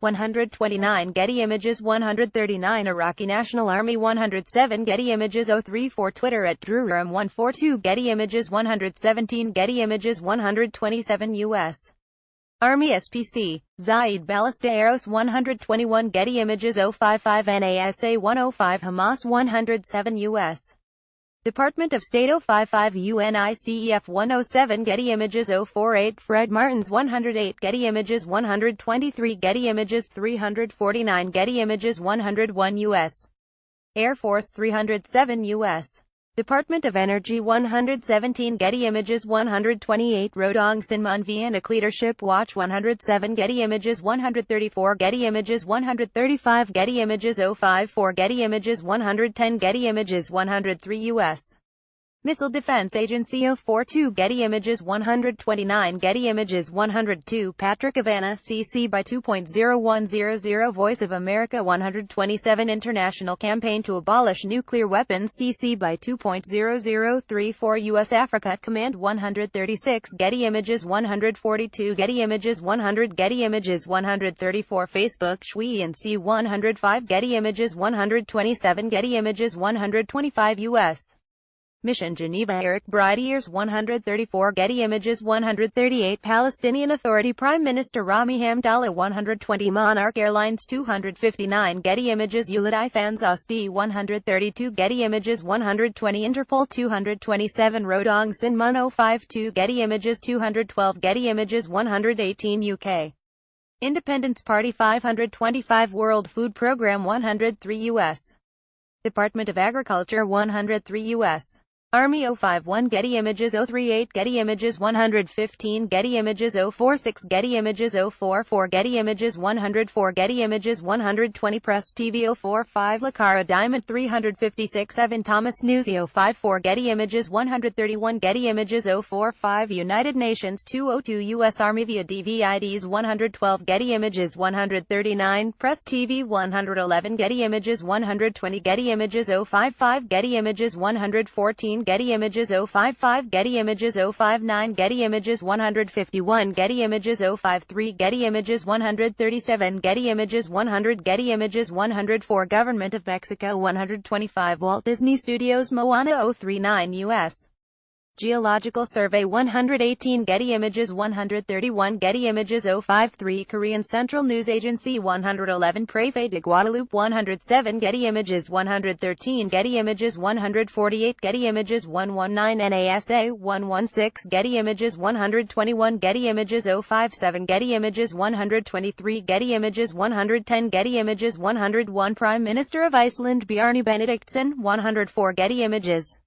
129 Getty Images 139 Iraqi National Army 107 Getty Images 034 Twitter at DrewRam142 Getty Images 117 Getty Images 127 U.S. Army SPC, Zaid Ballesteros 121 Getty Images 055 NASA 105 Hamas 107 U.S. Department of State 055 UNICEF 107 Getty Images 048 Fred Martins 108 Getty Images 123 Getty Images 349 Getty Images 101 U.S. Air Force 307 U.S. Department of Energy 117 Getty Images 128 Rodong Sinmun Vienna Leadership Watch 107 Getty Images 134 Getty Images 135 Getty Images 054 Getty Images 110 Getty Images 103 U.S. Missile Defense Agency 042 Getty Images 129 Getty Images 102 Patrick Havana CC by 2.0100 Voice of America 127 International Campaign to Abolish Nuclear Weapons CC by 2.0034 U.S. Africa Command 136 Getty Images 142 Getty Images 100 Getty Images 134 Facebook Shui and C 105 Getty Images 127 Getty Images 125 U.S. Mission Geneva Eric Brideyears 134 Getty Images 138 Palestinian Authority Prime Minister Rami Hamdallah 120 Monarch Airlines 259 Getty Images Ulad Fans Osti 132 Getty Images 120 Interpol 227 Rodong Sinmun 052 Getty Images 212 Getty Images 118 UK Independence Party 525 World Food Programme 103 U.S. Department of Agriculture 103 U.S. Army 051 Getty Images 038 Getty Images 115 Getty Images 046 Getty Images 044 Getty Images 104 Getty Images 120 Press TV 045 Lakara Diamond 356 Evan Thomas News 054 Getty Images 131 Getty Images 045 United Nations 202 U.S. Army via DVIDs 112 Getty Images 139 Press TV 111 Getty Images 120 Getty Images 055 Getty Images 114 Getty Images 055 Getty Images 059 Getty Images 151 Getty Images 053 Getty Images 137 Getty Images 100 Getty Images 104 Government of Mexico 125 Walt Disney Studios Moana 039 U.S. Geological Survey 118 Getty Images 131 Getty Images 053 Korean Central News Agency 111 Prefet de Guadalupe 107 Getty Images 113 Getty Images 148 Getty Images 119 NASA 116 Getty Images 121 Getty Images 057 Getty Images 123 Getty Images 110 Getty Images 101 Prime Minister of Iceland Bjarni Benediktsson 104 Getty Images